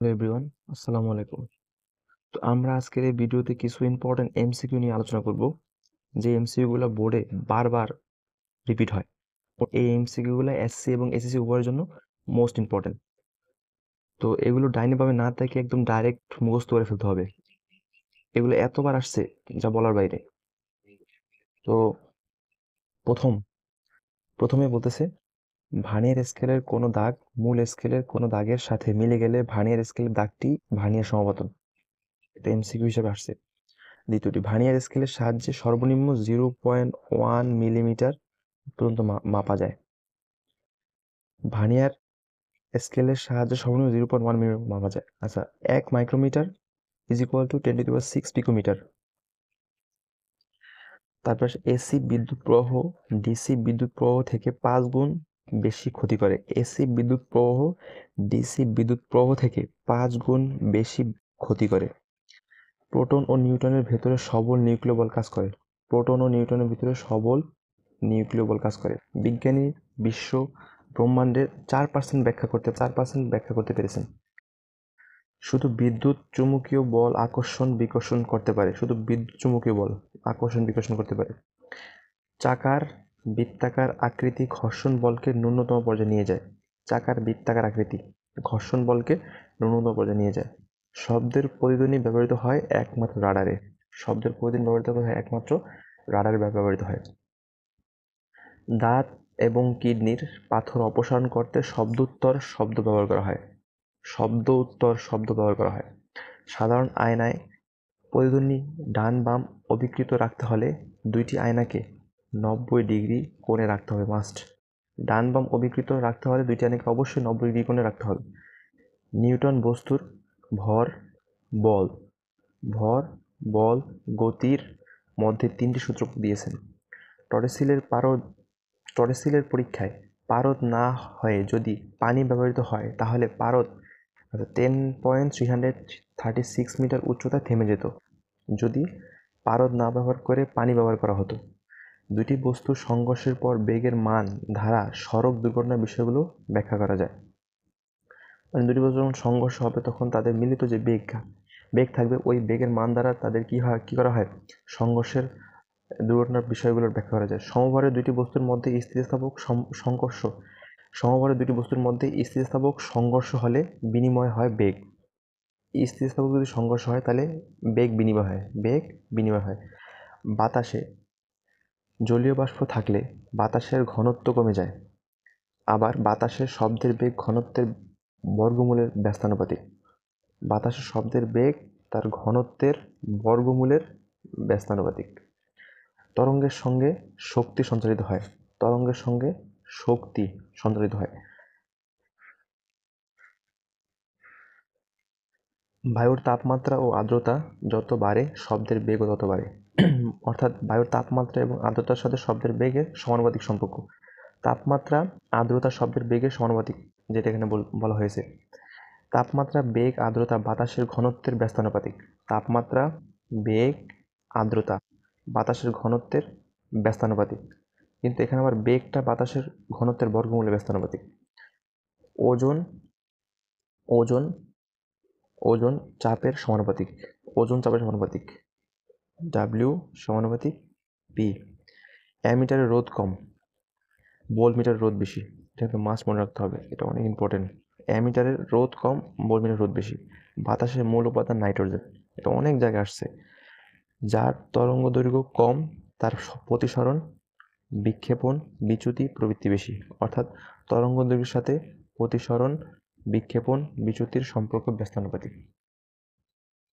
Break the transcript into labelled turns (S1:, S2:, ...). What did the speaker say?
S1: Hello everyone, আসসালামু আলাইকুম। তো আমরা আজকের এই ভিডিওতে কিছু ইম্পর্টেন্ট এমসিকিউ নিয়ে আলোচনা করব, যে এমসিকিউ গুলো বোর্ডে বারবার রিপিট হয়। এই এমসিকিউ গুলো এসসি এবং এসএসসি উভয়ের জন্য মোস্ট ইম্পর্টেন্ট। তো এগুলো ডাইনিভাবে না থেকে একদম ডাইরেক্ট মুখস্থ করে ফেলতে হবে। এগুলো এতবার আসছে যা বলার বাইরে। তো প্রথমে বলতেছে, ভার্নিয়ার স্কেলের কোনো দাগ মূল স্কেলের কোনো দাগের সাথে মিলে গেলে ভার্নিয়ার স্কেলের দাগটি ভার্নিয়ার সমাপতন। এটা এমসিকিউ হিসেবে আসছে। দ্বিতীয়টি, ভার্নিয়ার স্কেলের সাহায্যে সর্বনিম্ন 0.1 মিলিমিটার পর্যন্ত মাপা যায়। ভার্নিয়ার স্কেলের সাহায্যে সর্বনিম্ন 0.1 মিলিমিটার মাপা যায়। আচ্ছা, 1 micrometre is equal to 10⁶ picometre. তারপর এসি বিদ্যুৎ প্রবাহ ডিসি বিদ্যুৎ প্রবাহ থেকে 5 গুণ বেশি ক্ষতি করে। এসি বিদ্যুৎ প্রবাহ ডিসি বিদ্যুৎ প্রবাহ থেকে 5 গুণ বেশি ক্ষতি করে। প্রোটন ও নিউট্রনের ভেতরে সবল নিউক্লিয় বল কাজ করে। প্রোটন ও নিউট্রনের ভিতরে সবল নিউক্লিয় বল কাজ করে। বিজ্ঞানী বিশ্ব ব্রহ্মাণ্ডের 4% ব্যাখ্যা করতে পেরেছেন। শুধু বিদ্যুৎ চুম্বকীয় বল আকর্ষণ বিকর্ষণ করতে পারে। শুধু বিদ্যুৎ চুম্বকীয় বল আকর্ষণ বিকর্ষণ করতে পারে। চাকার বৃত্তাকার আকৃতি ঘর্ষণ বলকে ন্যূনতম পর্যায়ে নিয়ে যায়। চাকার বৃত্তাকার আকৃতি ঘর্ষণ বলকে ন্যূনতম পর্যায়ে নিয়ে যায়। শব্দের প্রতিধ্বনি ব্যবহৃত হয় একমাত্র রাডারে। শব্দের প্রতিধ্বনি একমাত্র রাডারে ব্যবহৃত হয়। দাঁত এবং কিডনির পাথর অপসারণ করতে শব্দোত্তর শব্দ ব্যবহার করা হয়। সাধারণ আয়নায় প্রতিধ্বনি ডান বাম অবিকৃত রাখতে হলে দুইটি আয়নাকে 90 ডিগ্রি কোণে রাখতে হবে। মাস্ট ডান বাম অবিকৃত রাখতে হলে দুইটি আয়নাকে অবশ্যই 90 ডিগ্রি কোণে রাখতে হবে। নিউটন বস্তুর ভর বল গতির মধ্যে 3টি সূত্র দিয়েছেন। টরেসিলের পরীক্ষায় পারদ না হয়ে যদি পানি ব্যবহৃত হয় তাহলে পারদ 10.336 মিটার উচ্চতায় থেমে যেত যদি পারদ না ব্যবহার করে পানি ব্যবহার করা হতো। দুটি বস্তুর সংঘর্ষের পর বেগের মান ধারা সড়ক দুর্ঘটনার বিষয়গুলো ব্যাখ্যা করা যায়। মানে দুটি বস্তু যখন সংঘর্ষ হবে তখন তাদের মিলিত যে বেগ থাকবে, ওই বেগের মান দ্বারা তাদের কি করা হয়, সংঘর্ষের দুর্ঘটনার বিষয়গুলোর ব্যাখ্যা করা যায়। সমভরের দুটি বস্তুর মধ্যে স্থিতিস্থাপক সংঘর্ষ হলে বিনিময় হয় বেগ। স্থিতিস্থাপক যদি সংঘর্ষ হয় তাহলে বেগ বিনিময় হয়। বাতাসে জলীয় বাষ্প থাকলে বাতাসের ঘনত্ব কমে যায়। আবার বাতাসের শব্দের বেগ ঘনত্বের বর্গমূলের ব্যস্তানুপাতিক। বাতাসের শব্দের বেগ তার ঘনত্বের বর্গমূলের ব্যস্তানুপাতিক। তরঙ্গের সঙ্গে শক্তি সঞ্চারিত হয়। বায়ুর তাপমাত্রা ও আর্দ্রতা যত বাড়ে শব্দের বেগও তত বাড়ে। অর্থাৎ বায়ুর তাপমাত্রা এবং আর্দ্রতার সাথে শব্দের বেগের সমানুপাতিক সম্পর্ক। তাপমাত্রা আর্দ্রতা শব্দের বেগের সমানুপাতিক, যেটা এখানে বলা হয়েছে। তাপমাত্রা বেগ আর্দ্রতা বাতাসের ঘনত্বের ব্যস্তানুপাতিক। তাপমাত্রা বেগ আর্দ্রতা বাতাসের ঘনত্বের ব্যস্তানুপাতিক, কিন্তু এখানে আবার বেগটা বাতাসের ঘনত্বের বর্গমূলের ব্যস্তানুপাতিক। ওজন চাপের সমানুপাতিক। W সমানুপাতিক P। অ্যামিটারের রোধ কম, ভোল্টমিটারের রোধ বেশি। এটা মাস্ট মনে রাখতে হবে, এটা অনেক ইম্পর্টেন্ট। অ্যামিটারের রোধ কম, ভোল্টমিটারের রোধ বেশি। বাতাসের মূল উপাদান নাইট্রোজেন, এটা অনেক জায়গায় আসছে। যার তরঙ্গ দৈর্ঘ্য কম তার প্রতিসরণ বিক্ষেপণ বিচ্যুতি প্রবৃত্তি বেশি। অর্থাৎ তরঙ্গ দৈর্ঘ্যের সাথে প্রতিসরণ বিক্ষেপণ বিচ্যুতির সম্পর্ক ব্যস্তানুপাতিক।